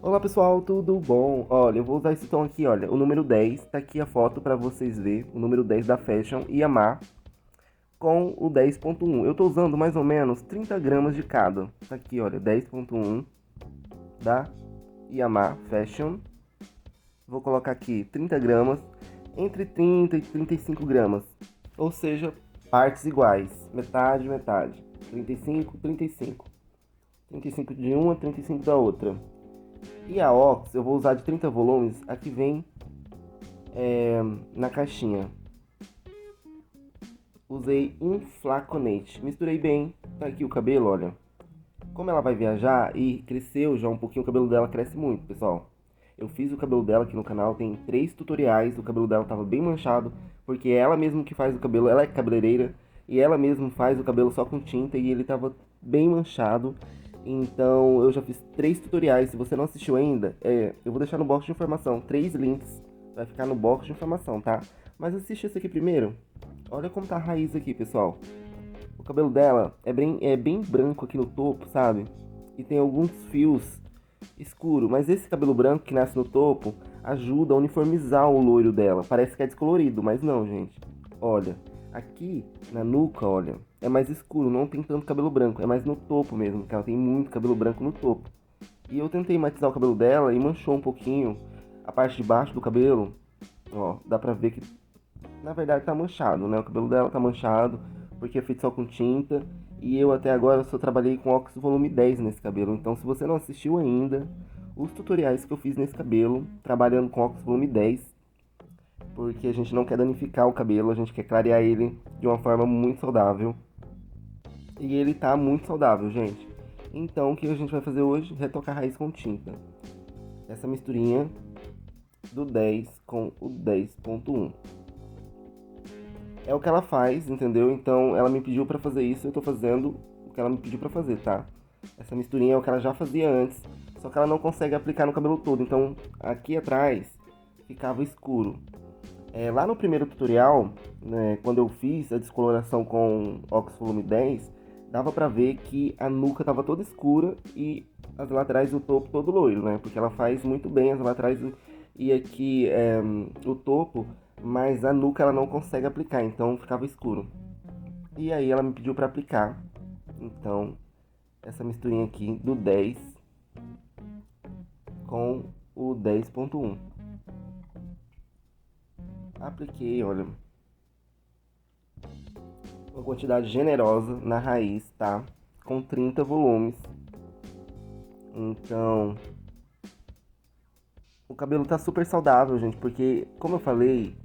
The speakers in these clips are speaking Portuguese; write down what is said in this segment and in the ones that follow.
Olá pessoal, tudo bom? Olha, eu vou usar esse tom aqui, olha, o número 10, tá aqui a foto pra vocês verem, o número 10 da Fashion Yamaha com o 10.1. Eu tô usando mais ou menos 30 gramas de cada. Tá aqui, olha, 10.1 da Yamaha Fashion. Vou colocar aqui 30 gramas, entre 30 e 35 gramas. Ou seja, partes iguais, metade, metade. 35, 35. 35 de uma, 35 da outra. E a Ox eu vou usar de 30 volumes, a que vem na caixinha. Usei um flaconete, misturei bem, tá aqui o cabelo, olha. Como ela vai viajar e cresceu já um pouquinho, o cabelo dela cresce muito, pessoal. Eu fiz o cabelo dela aqui no canal, tem 3 tutoriais, o cabelo dela tava bem manchado, porque é ela mesma que faz o cabelo, ela é cabeleireira, e ela mesma faz o cabelo só com tinta, e ele tava bem manchado. Então eu já fiz 3 tutoriais, se você não assistiu ainda, eu vou deixar no box de informação, 3 links, vai ficar no box de informação, tá? Mas assiste esse aqui primeiro. Olha como tá a raiz aqui, pessoal. O cabelo dela é bem branco aqui no topo, sabe? E tem alguns fios escuros. Mas esse cabelo branco que nasce no topo ajuda a uniformizar o loiro dela. Parece que é descolorido, mas não, gente. Olha, aqui na nuca, olha, é mais escuro, não tem tanto cabelo branco. É mais no topo mesmo, que ela tem muito cabelo branco no topo. E eu tentei matizar o cabelo dela e manchou um pouquinho a parte de baixo do cabelo. Ó, dá pra ver que na verdade tá manchado, né? O cabelo dela tá manchado porque é feito só com tinta. E eu até agora só trabalhei com óxido volume 10 nesse cabelo. Então se você não assistiu ainda os tutoriais que eu fiz nesse cabelo, trabalhando com óxido volume 10, porque a gente não quer danificar o cabelo, a gente quer clarear ele de uma forma muito saudável. E ele tá muito saudável, gente. Então o que a gente vai fazer hoje? Retocar a raiz com tinta. Essa misturinha do 10 com o 10.1. É o que ela faz, entendeu? Então ela me pediu pra fazer isso, eu tô fazendo o que ela me pediu pra fazer, tá? Essa misturinha é o que ela já fazia antes, só que ela não consegue aplicar no cabelo todo, então aqui atrás ficava escuro. Lá no primeiro tutorial, né, quando eu fiz a descoloração com Ox Volume 10, dava pra ver que a nuca tava toda escura e as laterais e o topo todo loiro, né? Porque ela faz muito bem as laterais e aqui o topo, mas a nuca ela não consegue aplicar, então ficava escuro. E aí ela me pediu pra aplicar, então essa misturinha aqui do 10 com o 10.1. Apliquei, olha, uma quantidade generosa na raiz, tá? Com 30 volumes. Então, o cabelo tá super saudável, gente, porque, como eu falei,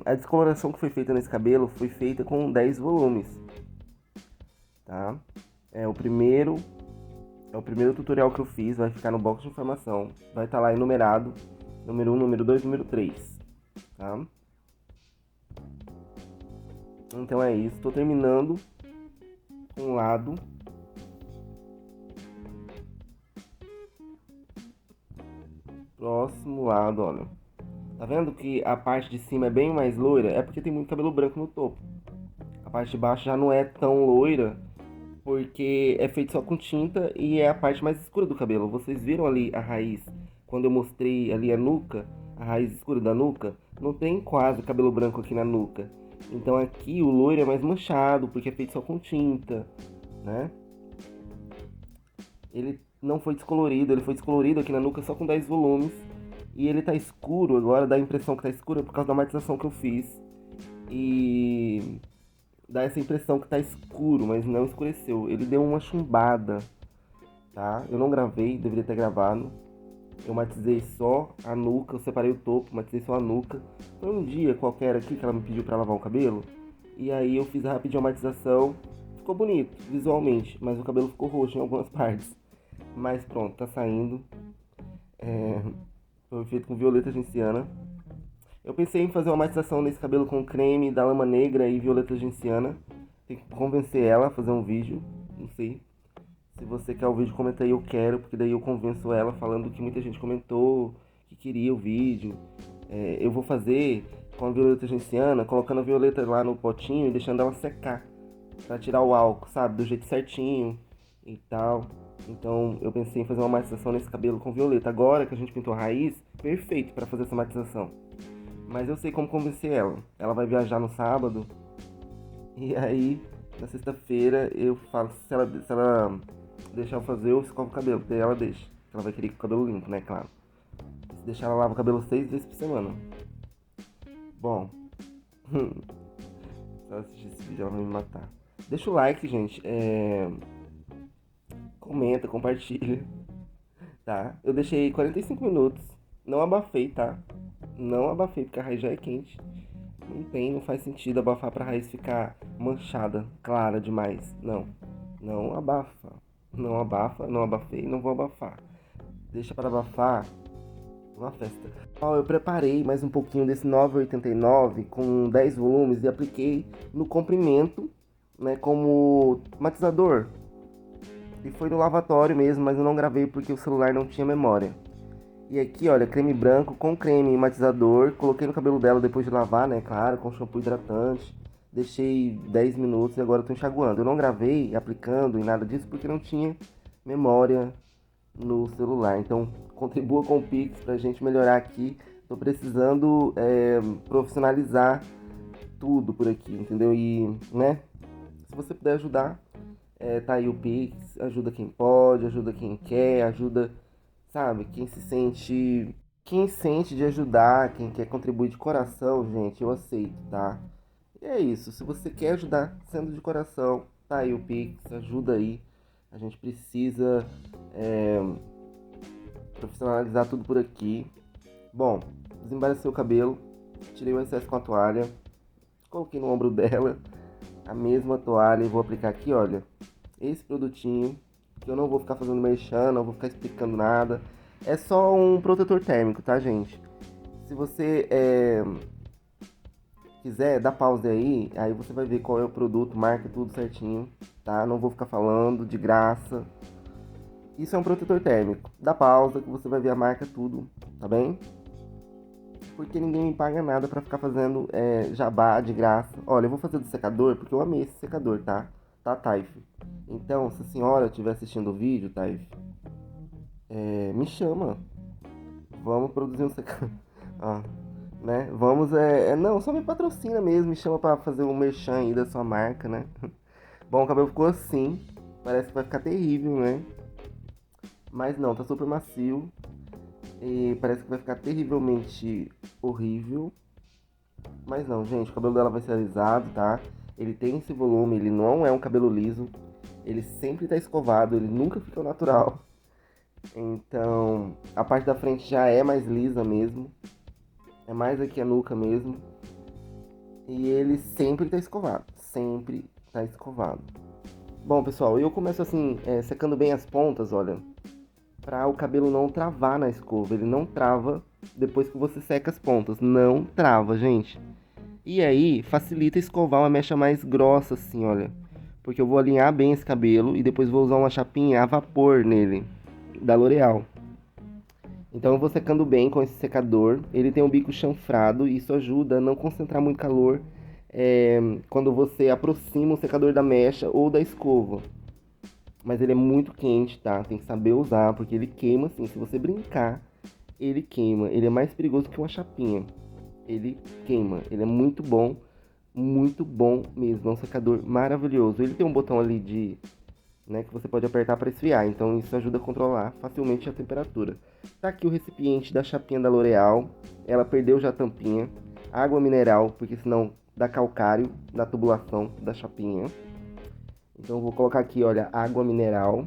a descoloração que foi feita nesse cabelo foi feita com 10 volumes, tá? É o primeiro, é o primeiro tutorial que eu fiz, vai ficar no box de informação. Vai estar lá enumerado, número 1, número 2, número 3, tá? Então é isso, tô terminando um lado. Próximo lado, olha. Tá vendo que a parte de cima é bem mais loira? É porque tem muito cabelo branco no topo. A parte de baixo já não é tão loira, porque é feito só com tinta e é a parte mais escura do cabelo. Vocês viram ali a raiz? Quando eu mostrei ali a nuca, a raiz escura da nuca, não tem quase cabelo branco aqui na nuca. Então aqui o loiro é mais manchado, porque é feito só com tinta, né? Ele não foi descolorido, ele foi descolorido aqui na nuca só com 10 volumes. E ele tá escuro agora, dá a impressão que tá escuro por causa da matização que eu fiz. E dá essa impressão que tá escuro, mas não escureceu. Ele deu uma chumbada, tá? Eu não gravei, deveria ter gravado. Eu matizei só a nuca, eu separei o topo, matizei só a nuca. Foi um dia qualquer aqui que ela me pediu pra lavar o cabelo. E aí eu fiz rapidinho a matização. Ficou bonito, visualmente, mas o cabelo ficou roxo em algumas partes. Mas pronto, tá saindo. Foi feito com violeta genciana. Eu pensei em fazer uma matização nesse cabelo com creme da lama negra e violeta genciana. Tem que convencer ela a fazer um vídeo. Não sei. Se você quer o vídeo, comenta aí, eu quero, porque daí eu convenço ela falando que muita gente comentou, que queria o vídeo. Eu vou fazer com a violeta genciana, colocando a violeta lá no potinho e deixando ela secar. Pra tirar o álcool, sabe? Do jeito certinho e tal. Então eu pensei em fazer uma matização nesse cabelo com violeta. Agora que a gente pintou a raiz, perfeito para fazer essa matização. Mas eu sei como convencer ela. Ela vai viajar no sábado. E aí, na sexta-feira, eu falo, se ela deixar eu fazer, eu escovo o cabelo. Daí ela deixa. Ela vai querer com o cabelo limpo, né? Claro. Se deixar, ela lava o cabelo 6 vezes por semana. Bom. Se ela assistir esse vídeo, ela vai me matar. Deixa o like, gente. Comenta, compartilha. Tá? Eu deixei 45 minutos. Não abafei, tá? Não abafei, porque a raiz já é quente. Não faz sentido abafar pra raiz ficar manchada, clara demais. Não. Não abafa. Não abafa, não abafei, não vou abafar. Deixa para abafar uma festa. Ó, eu preparei mais um pouquinho desse 9,89 com 10 volumes e apliquei no comprimento, né, como matizador. E foi no lavatório mesmo, mas eu não gravei porque o celular não tinha memória. E aqui, olha, creme branco com creme matizador. Coloquei no cabelo dela depois de lavar, né? Claro, com shampoo hidratante. Deixei 10 minutos e agora eu tô enxaguando. Eu não gravei aplicando e nada disso porque não tinha memória no celular. Então, contribua com o Pix pra gente melhorar aqui. Tô precisando profissionalizar tudo por aqui, entendeu? E, né? Se você puder ajudar, tá aí o Pix. Ajuda quem pode, ajuda quem quer, ajuda, sabe, quem sente de ajudar, quem quer contribuir de coração, gente, eu aceito, tá? E é isso, se você quer ajudar sendo de coração, tá aí o Pix, ajuda aí. A gente precisa profissionalizar tudo por aqui. Bom, desembaracei o cabelo, tirei o excesso com a toalha, coloquei no ombro dela a mesma toalha e vou aplicar aqui, olha, esse produtinho, que eu não vou ficar fazendo merchan, não vou ficar explicando nada. É só um protetor térmico, tá, gente? Se você quiser, dá pause aí você vai ver qual é o produto, marca tudo certinho, tá? Não vou ficar falando de graça. Isso é um protetor térmico. Dá pausa que você vai ver a marca, tudo, tá bem? Porque ninguém me paga nada pra ficar fazendo jabá de graça. Olha, eu vou fazer do secador porque eu amei esse secador, tá? Tá, Taif? Então, se a senhora estiver assistindo o vídeo, Taif, me chama. Vamos produzir um secador. Ah, né? Vamos, não, só me patrocina mesmo, me chama pra fazer um merchan aí da sua marca, né? Bom, o cabelo ficou assim. Parece que vai ficar terrível, né? Mas não, tá super macio. E parece que vai ficar terrivelmente horrível. Mas não, gente, o cabelo dela vai ser alisado, tá? Ele tem esse volume, ele não é um cabelo liso. Ele sempre tá escovado, ele nunca fica natural. Então, a parte da frente já é mais lisa mesmo. É mais aqui a nuca mesmo. E ele sempre tá escovado. Sempre tá escovado. Bom, pessoal, eu começo assim, secando bem as pontas, olha. Pra o cabelo não travar na escova. Ele não trava depois que você seca as pontas. Não trava, gente. E aí, facilita escovar uma mecha mais grossa, assim, olha. Porque eu vou alinhar bem esse cabelo e depois vou usar uma chapinha a vapor nele, da L'Oreal. Então eu vou secando bem com esse secador. Ele tem um bico chanfrado e isso ajuda a não concentrar muito calor quando você aproxima o secador da mecha ou da escova. Mas ele é muito quente, tá? Tem que saber usar, porque ele queima assim. Se você brincar, ele queima. Ele é mais perigoso que uma chapinha. Ele queima. Ele é muito bom mesmo. É um secador maravilhoso. Ele tem um botão ali que você pode apertar para esfriar. Então isso ajuda a controlar facilmente a temperatura. Tá aqui o recipiente da chapinha da L'Oreal. Ela perdeu já a tampinha. Água mineral, porque senão dá calcário na tubulação da chapinha. Então eu vou colocar aqui, olha, água mineral.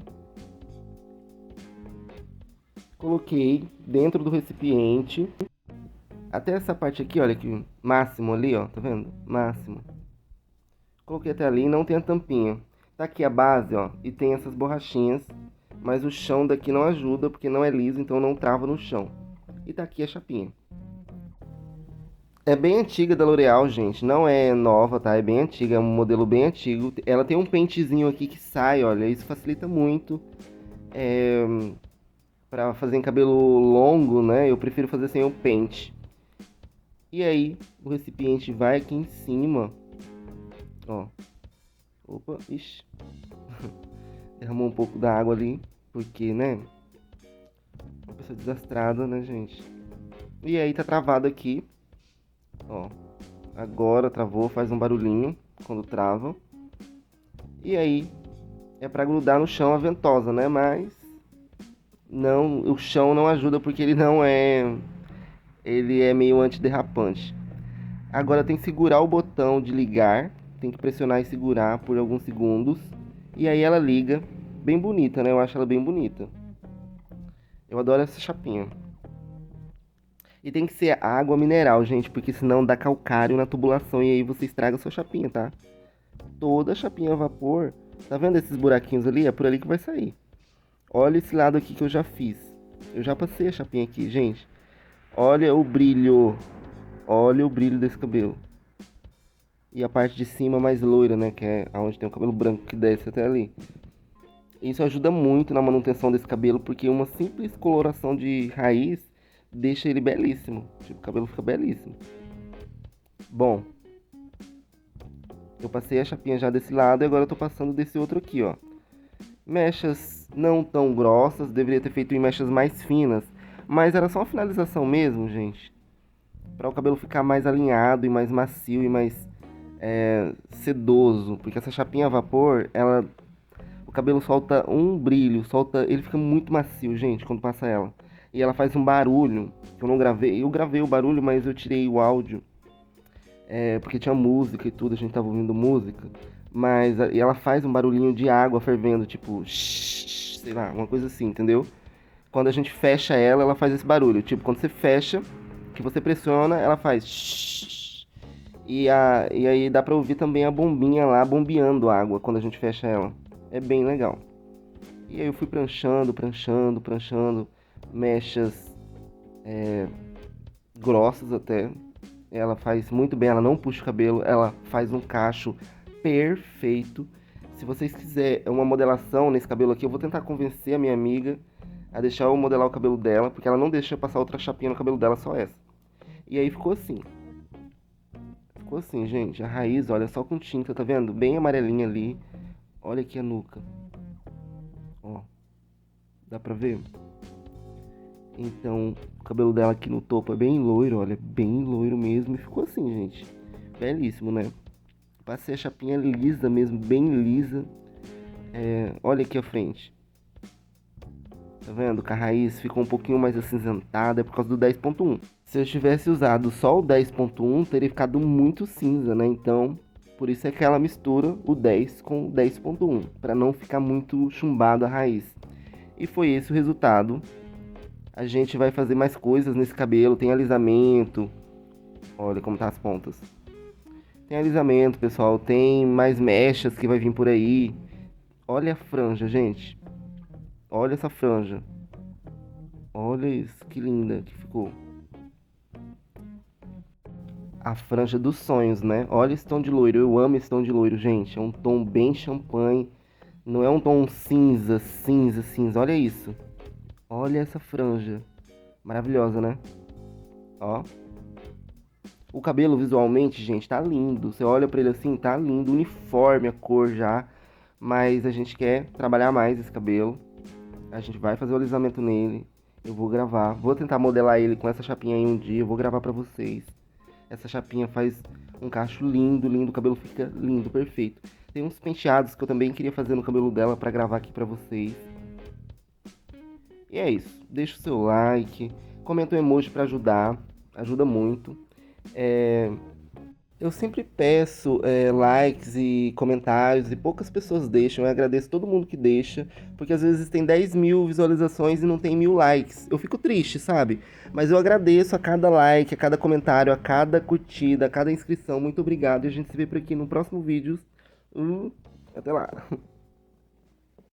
Coloquei dentro do recipiente. Até essa parte aqui, olha, aqui, máximo ali, ó, tá vendo? Máximo. Coloquei até ali, não tem a tampinha. Tá aqui a base, ó, e tem essas borrachinhas. Mas o chão daqui não ajuda, porque não é liso, então não trava no chão. E tá aqui a chapinha. É bem antiga da L'Oreal, gente. Não é nova, tá? É bem antiga, é um modelo bem antigo. Ela tem um pentezinho aqui que sai, olha. Isso facilita muito. Pra fazer em cabelo longo, né? Eu prefiro fazer sem o pente. E aí, o recipiente vai aqui em cima. Ó. Opa, ixi. Derramou um pouco da água ali. Porque, né? Uma pessoa desastrada, né, gente? E aí tá travado aqui. Ó. Agora travou, faz um barulhinho quando trava. E aí é pra grudar no chão a ventosa, né? Mas não, o chão não ajuda porque ele é meio antiderrapante. Agora tem que segurar o botão de ligar, tem que pressionar e segurar por alguns segundos. E aí ela liga, bem bonita, né? Eu acho ela bem bonita. Eu adoro essa chapinha. E tem que ser água mineral, gente, porque senão dá calcário na tubulação e aí você estraga a sua chapinha, tá? Toda chapinha a vapor, tá vendo esses buraquinhos ali? É por ali que vai sair. Olha esse lado aqui que eu já fiz. Eu já passei a chapinha aqui, gente. Olha o brilho. Olha o brilho desse cabelo. E a parte de cima mais loira, né? Que é onde tem o cabelo branco que desce até ali. Isso ajuda muito na manutenção desse cabelo, porque uma simples coloração de raiz deixa ele belíssimo. Tipo, o cabelo fica belíssimo. Bom, eu passei a chapinha já desse lado e agora eu tô passando desse outro aqui, ó. Mechas não tão grossas, deveria ter feito em mechas mais finas, mas era só uma finalização mesmo, gente. Para o cabelo ficar mais alinhado e mais macio e mais sedoso, porque essa chapinha a vapor, o cabelo solta um brilho, ele fica muito macio, gente, quando passa ela. E ela faz um barulho, que eu não gravei, eu gravei o barulho, mas eu tirei o áudio, porque tinha música e tudo, a gente tava ouvindo música, mas e ela faz um barulhinho de água fervendo, tipo, sei lá, uma coisa assim, entendeu? Quando a gente fecha ela, ela faz esse barulho, tipo, quando você fecha, que você pressiona, ela faz. E aí dá pra ouvir também a bombinha lá, bombeando água quando a gente fecha ela. É bem legal. E aí eu fui pranchando, mechas grossas até. Ela faz muito bem, ela não puxa o cabelo, ela faz um cacho perfeito. Se vocês quiserem uma modelação nesse cabelo aqui, eu vou tentar convencer a minha amiga a deixar eu modelar o cabelo dela, porque ela não deixa eu passar outra chapinha no cabelo dela, só essa. E aí ficou assim. Ficou assim, gente. A raiz, olha, só com tinta, tá vendo? Bem amarelinha ali. Olha aqui a nuca. Ó. Dá pra ver? Então, o cabelo dela aqui no topo é bem loiro, olha. Bem loiro mesmo. E ficou assim, gente. Belíssimo, né? Passei a chapinha lisa mesmo, bem lisa. Olha aqui a frente. Tá vendo? Que a raiz ficou um pouquinho mais acinzentada, é por causa do 10.1. Se eu tivesse usado só o 10.1, teria ficado muito cinza, né? Então, por isso é que ela mistura o 10 com o 10.1, para não ficar muito chumbado a raiz. E foi esse o resultado. A gente vai fazer mais coisas nesse cabelo, tem alisamento. Olha como tá as pontas. Tem alisamento, pessoal, tem mais mechas que vai vir por aí. Olha a franja, gente. Olha essa franja. Olha isso, que linda que ficou. A franja dos sonhos, né? Olha esse tom de loiro, eu amo esse tom de loiro, gente. É um tom bem champanhe. Não é um tom cinza, cinza, cinza. Olha isso. Olha essa franja. Maravilhosa, né? Ó. O cabelo visualmente, gente, tá lindo. Você olha pra ele assim, tá lindo. Uniforme a cor já. Mas a gente quer trabalhar mais esse cabelo. A gente vai fazer o alisamento nele. Eu vou gravar. Vou tentar modelar ele com essa chapinha aí um dia. Eu vou gravar pra vocês. Essa chapinha faz um cacho lindo, lindo. O cabelo fica lindo, perfeito. Tem uns penteados que eu também queria fazer no cabelo dela pra gravar aqui pra vocês. E é isso. Deixa o seu like. Comenta um emoji pra ajudar. Ajuda muito. Eu sempre peço likes e comentários e poucas pessoas deixam. Eu agradeço todo mundo que deixa, porque às vezes tem 10 mil visualizações e não tem 1000 likes. Eu fico triste, sabe? Mas eu agradeço a cada like, a cada comentário, a cada curtida, a cada inscrição. Muito obrigado e a gente se vê por aqui no próximo vídeo. Até lá!